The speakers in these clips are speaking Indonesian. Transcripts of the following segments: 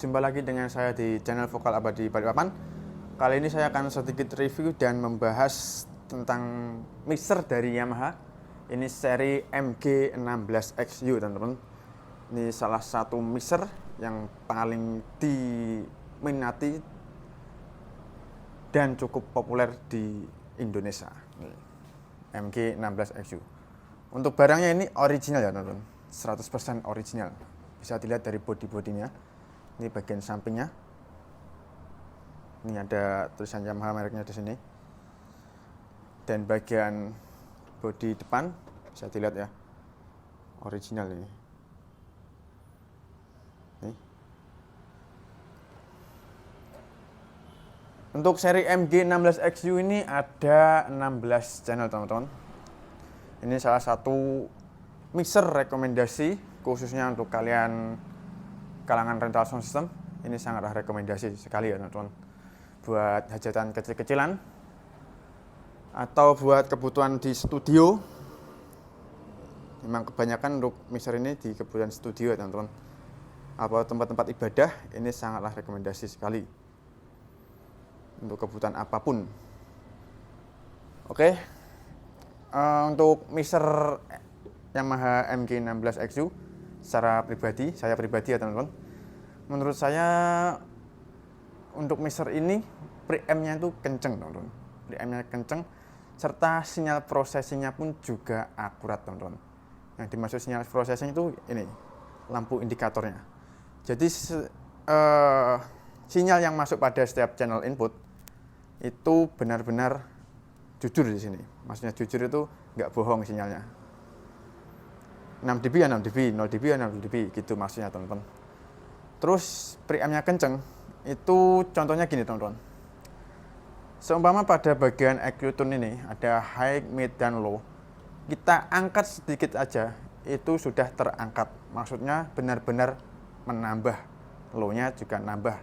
Jumpa lagi dengan saya di channel Vokal Abadi Balikpapan. Kali ini saya akan sedikit review dan membahas tentang mixer dari Yamaha. Ini seri MG16XU, teman-teman. Ini salah satu mixer yang paling diminati dan cukup populer di Indonesia. MG16XU. Untuk barangnya ini original ya, teman-teman. 100% original. Bisa dilihat dari bodi-bodinya. Ini bagian sampingnya. Ini ada tulisan Yamaha mereknya di sini. Dan bagian bodi depan bisa dilihat ya. Original ini. Nih. Untuk seri MG16XU ini ada 16 channel, teman-teman. Ini salah satu mixer rekomendasi khususnya untuk kalian kalangan rental sound system. Ini sangatlah rekomendasi sekali ya, teman-teman, buat hajatan kecil-kecilan atau buat kebutuhan di studio. Memang kebanyakan untuk mixer ini di kebutuhan studio ya, teman-teman, atau tempat-tempat ibadah. Ini sangatlah rekomendasi sekali untuk kebutuhan apapun. Oke, untuk mixer Yamaha MG16XU secara pribadi, saya pribadi ya, teman-teman, menurut saya untuk mixer ini preamp-nya itu kenceng, teman-teman. Preamp-nya kenceng serta sinyal processing-nya pun juga akurat, teman-teman. Yang dimaksud sinyal processing itu ini, lampu indikatornya. Jadi sinyal yang masuk pada setiap channel input itu benar-benar jujur di sini. Maksudnya jujur itu nggak bohong sinyalnya. 6 dB ya 6 dB, 0 dB ya 0 dB, gitu maksudnya, teman-teman. Terus preamp-nya kenceng, itu contohnya gini, teman-teman. Seumpama pada bagian EQ tone ini ada high, mid, dan low, kita angkat sedikit aja, itu sudah terangkat. Maksudnya benar-benar menambah, low-nya juga nambah.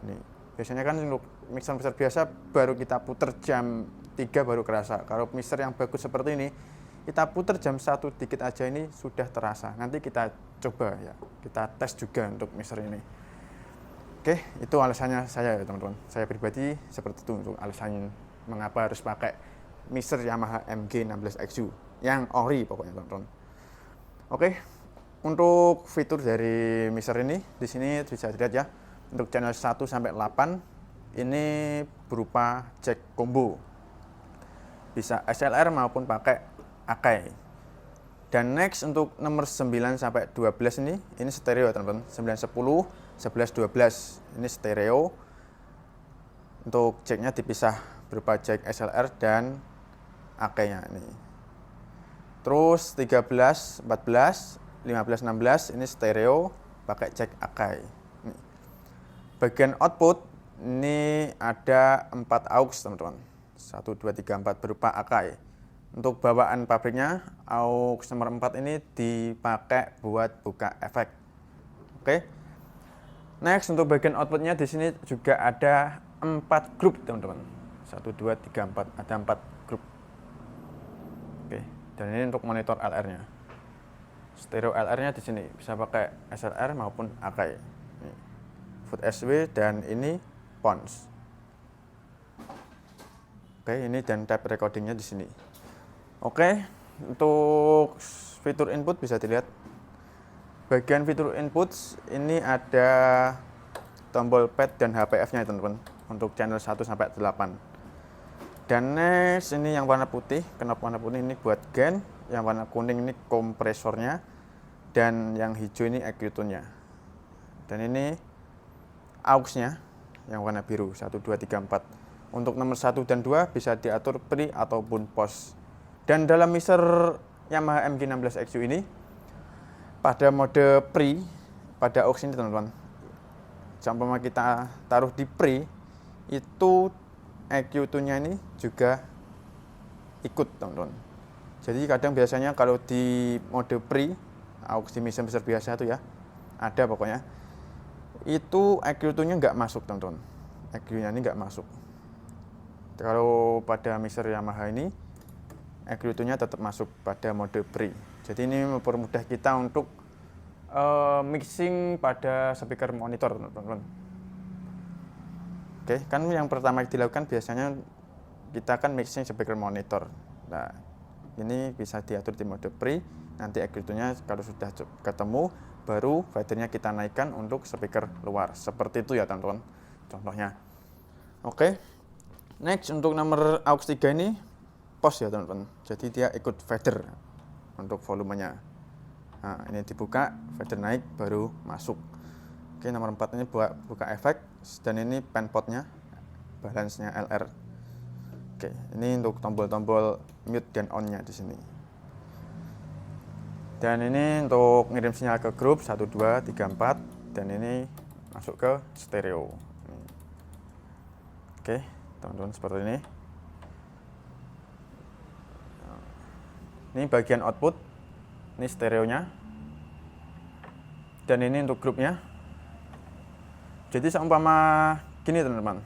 Ini biasanya kan untuk mixer biasa baru kita puter jam 3 baru kerasa. Kalau mixer yang bagus seperti ini, kita puter jam 1 dikit aja ini sudah terasa. Nanti kita coba ya, kita tes juga untuk mixer ini. Oke, itu alasannya saya ya, teman-teman. Saya pribadi seperti itu untuk alasan mengapa harus pakai mixer Yamaha MG16XU yang ori pokoknya, teman-teman. Oke, untuk fitur dari mixer ini di sini bisa dilihat ya. Untuk channel 1 sampai 8 ini berupa jack combo. Bisa XLR maupun pakai Akai. Dan next untuk nomor 9 sampai 12 ini stereo, teman-teman. 9, 10, 11, 12 ini stereo. Untuk jacknya dipisah berupa jack XLR dan Akai-nya ini. Terus 13, 14, 15, 16 ini stereo pakai jack Akai. Ini. Bagian output ini ada 4 aux, teman-teman. 1, 2, 3, 4 berupa Akai. Untuk bawaan pabriknya, aux nomor 4 ini dipakai buat buka efek. Oke. Next, untuk bagian outputnya di sini juga ada 4 grup, teman-teman. 1, 2, 3, 4. Ada 4 grup. Oke. Dan ini untuk monitor LR-nya. Stereo LR-nya di sini bisa pakai SLR maupun Akai. Foot SW dan ini Pons. Oke, ini dan tape recordingnya di sini. Oke, untuk fitur input bisa dilihat. Bagian fitur input ini ada tombol pad dan HPF-nya, teman-teman, untuk channel 1 sampai 8. Dan next ini yang warna putih, knob warna putih ini buat gain, yang warna kuning ini kompresornya, dan yang hijau ini EQ tone-nya. Dan ini aux-nya yang warna biru 1, 2, 3, 4. Untuk nomor 1 dan 2 bisa diatur pre ataupun post. Dan dalam mixer Yamaha MG16XU ini pada mode pre, pada aux ini, teman-teman, sampai kita taruh di pre, itu EQ tone-nya ini juga ikut, teman-teman. Jadi kadang biasanya kalau di mode pre, aux di mixer biasa itu ya, ada pokoknya, itu EQ tone-nya nggak masuk, teman-teman. EQ-nya ini nggak masuk. Kalau pada mixer Yamaha ini, EQ tone-nya tetap masuk pada mode pre. Jadi ini mempermudah kita untuk mixing pada speaker monitor, teman-teman. Oke, kan yang pertama dilakukan biasanya kita akan mixing speaker monitor. Nah, ini bisa diatur di mode pre. Nanti EQ-nya kalau sudah ketemu, baru fadernya kita naikkan untuk speaker luar. Seperti itu ya, teman-teman. Contohnya. Oke. Next, untuk nomor aux 3 ini pos ya, teman-teman. Jadi dia ikut fader untuk volumenya. Nah, ini dibuka, fader naik, baru masuk. Oke, nomor 4 ini buka efek, dan ini pen potnya, balance-nya LR. Oke, ini untuk tombol-tombol mute dan on-nya di sini. Dan ini untuk ngirim sinyal ke grup 1, 2, 3, 4, dan ini masuk ke stereo. Oke, teman-teman, seperti ini. Ini bagian output, ini stereonya, dan ini untuk grupnya. Jadi seumpama gini, teman-teman,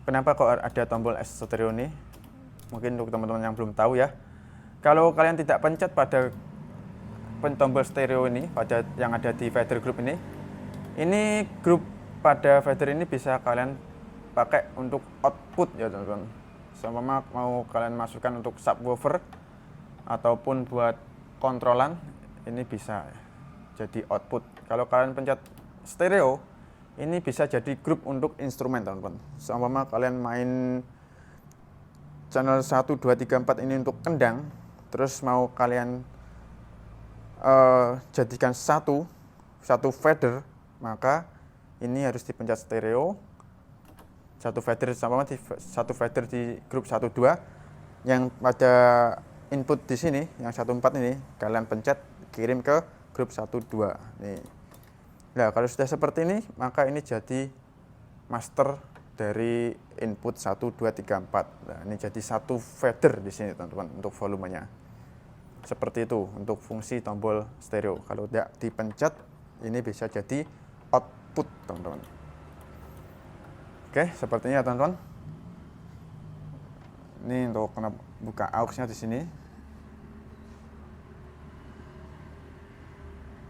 kenapa kok ada tombol S stereo ini? Mungkin untuk teman-teman yang belum tahu ya, kalau kalian tidak pencet pada tombol stereo ini, pada yang ada di fader group ini grup pada fader ini bisa kalian pakai untuk output ya, teman-teman. Seumpama mau kalian masukkan untuk subwoofer ataupun buat kontrolan, ini bisa jadi output. Kalau kalian pencet stereo, ini bisa jadi grup untuk instrumen, teman-teman. Seumpama kalian main channel 1, 2, 3, 4 ini untuk kendang, terus mau kalian jadikan satu fader, maka ini harus dipencet stereo, satu fader di grup 1, 2, yang pada input di sini yang 1, 4 ini kalian pencet kirim ke grup 1, 2 nih. Nah, kalau sudah seperti ini, maka ini jadi master dari input 1, 2, 3, 4. Nah, ini jadi satu fader di sini, teman-teman, untuk volumenya. Seperti itu untuk fungsi tombol stereo. Kalau tidak dipencet, ini bisa jadi output, teman-teman. Oke, sepertinya, teman-teman. Ini untuk buka aux-nya di sini.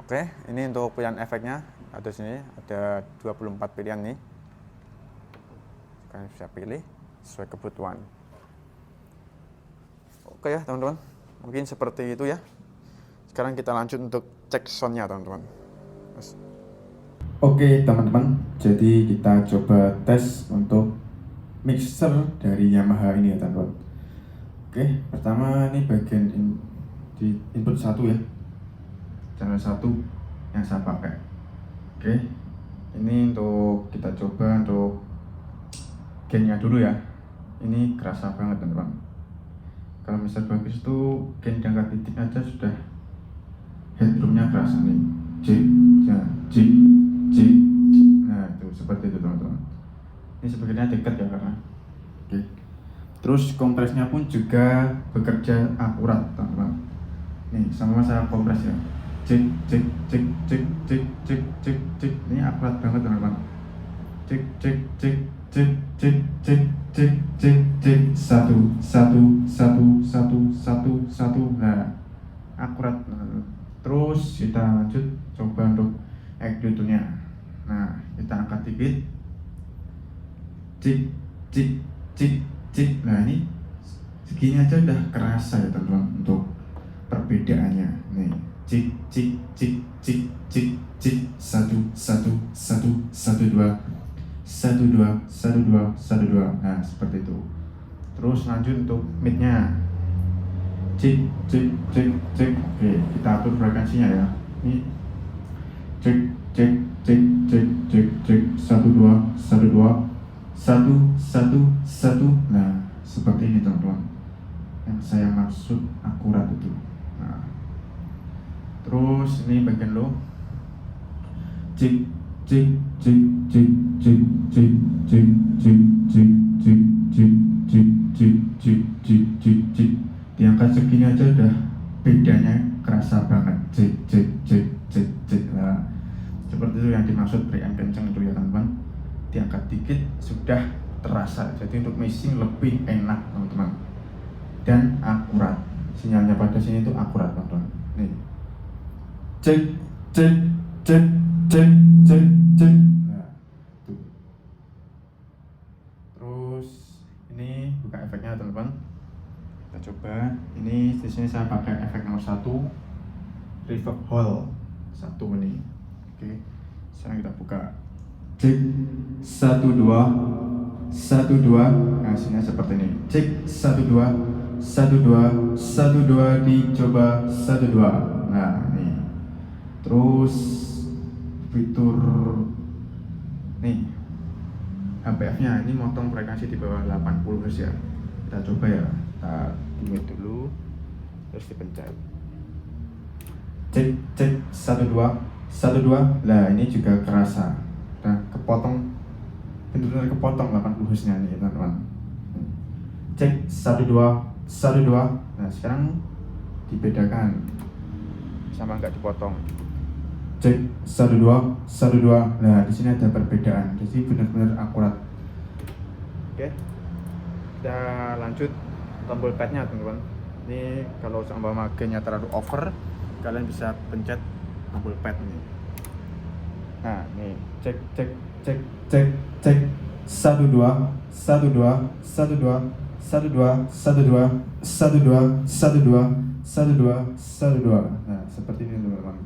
Oke, ini untuk pilihan efeknya ada di sini, ada 24 pilihan nih. Kalian bisa pilih sesuai kebutuhan. Oke ya, teman-teman. Mungkin seperti itu ya. Sekarang kita lanjut untuk cek sound-nya, teman-teman. Oke, teman-teman. Jadi kita coba tes untuk mixer dari Yamaha ini ya, teman-teman. Oke, pertama ini bagian di input 1 ya, channel 1 yang saya pakai. Oke, ini untuk kita coba untuk gainnya dulu ya. Ini kerasa banget, teman-teman. Kalau misal bagus itu gain jangka titik aja sudah headroomnya kerasa nih. Cik, cik, cik. Nah, itu seperti itu, teman-teman. Ini sebenarnya dekat ya karena. Oke. Terus kompresnya pun juga bekerja akurat, teman-teman. Nih, sama saya kompres ya. Cek, cek, cek, cek, cek, cek, cek, cek. Ini akurat banget, teman-teman. Cek, cek, cek, cek, cek, cek, cek, cek, cek. Satu, satu. Nah, akurat. Terus kita lanjut coba untuk EQ-nya. Nah, kita angkat dikit. Cek, cek, cek, cek. Nah, ini segini aja udah kerasa ya, teman-teman, untuk perbedaannya. Nih, cek, cek, cek, cek, cek, cek. Satu, dua. Nah, seperti itu. Terus lanjut untuk mid-nya. Cek, cek, cek, cek. Oke, kita atur frekuensinya ya. Ini cek, cek, cek, cek, cek, cek. Satu, dua. Satu. Nah, seperti ini, teman-teman. Yang saya maksud akurat itu. Nah, terus ini bagian low. Cek, cek, cek, cek, cek, cek, cek, cek, cek, cek, cek, cek, cek, cek, cek, cek, cek. Diangkat segini aja udah bedanya kerasa banget. Cek, cek, cek, cek, cek. Nah, seperti itu yang dimaksud preamp kenceng itu ya, teman-teman. Diangkat dikit sudah terasa. Jadi untuk mixing lebih enak, teman-teman, dan akurat. Sinyalnya pada sini itu akurat, teman-teman. Nih, cek, cek, cek cek cek cek. Nah, tuh. Terus ini buka efeknya teman-teman. Kita coba. Ini di sini saya pakai efek nomor 1, reverb hall 1 ini. Oke. Sekarang kita buka. Cek 1 2 1 2. Nah, hasilnya seperti ini. Cek 1 2 1 2 1 2 dicoba 1 2. Nah, ini. Terus fitur nih HPF-nya ini motong frekuensi di bawah 80 Hz ya. Kita coba ya. Kita mute dulu terus dipencet. Cek cek 1 2 1 2. Lah, ini juga kerasa. Nah, kepotong, benar-benar kepotong 80 Hz-nya nih teman-teman. Cek 1 2 1 2. Nah, sekarang dibedakan sama nggak dipotong. Cek 1 2 1 2. Nah, di sini ada perbedaan. Jadi benar-benar akurat. Oke. Kita lanjut tombol pad-nya teman-teman. Ini kalau seumpama gain-nya terlalu over, kalian bisa pencet tombol pad ini. Nah, nih cek cek cek cek cek 1 2 1 2 1 2 1 2 1 2 1 2 1 2 1 2 1 2. Nah, seperti ini teman-teman.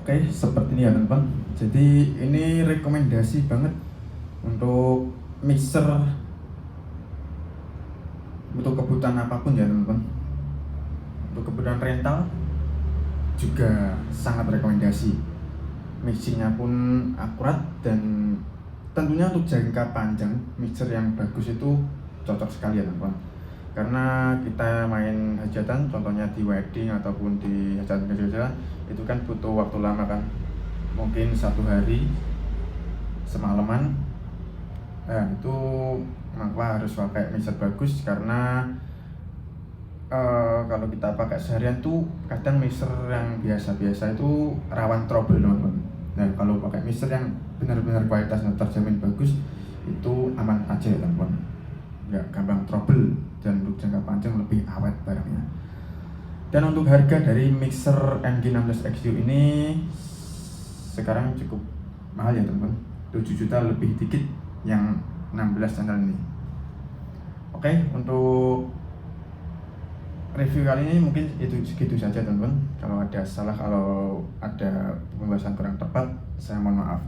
Oke, seperti ini ya teman-teman. Jadi ini rekomendasi banget untuk mixer untuk kebutuhan apapun ya teman-teman. Untuk kebutuhan rental juga sangat rekomendasi. Mixingnya pun akurat dan tentunya untuk jangka panjang mixer yang bagus itu cocok sekali ya teman-teman. Karena kita main hajatan, contohnya di wedding ataupun di hajatan kecil-kecilan, itu kan butuh waktu lama kan, mungkin 1 hari semalaman. Nah, itu maka harus pakai mixer bagus karena kalau kita pakai seharian tuh kadang mixer yang biasa-biasa itu rawan trouble teman-teman. Nah, kalau pakai mixer yang benar-benar kualitasnya terjamin bagus, itu aman aja ya teman-teman, nggak gampang trouble dan untuk jangka panjang lebih awet barangnya. Dan untuk harga dari mixer MG16XU ini sekarang cukup mahal ya teman-teman, 7 juta lebih dikit yang 16 channel ini. Oke, untuk review kali ini mungkin itu segitu saja teman-teman. Kalau ada salah, kalau ada pembahasan kurang tepat, saya mohon maaf.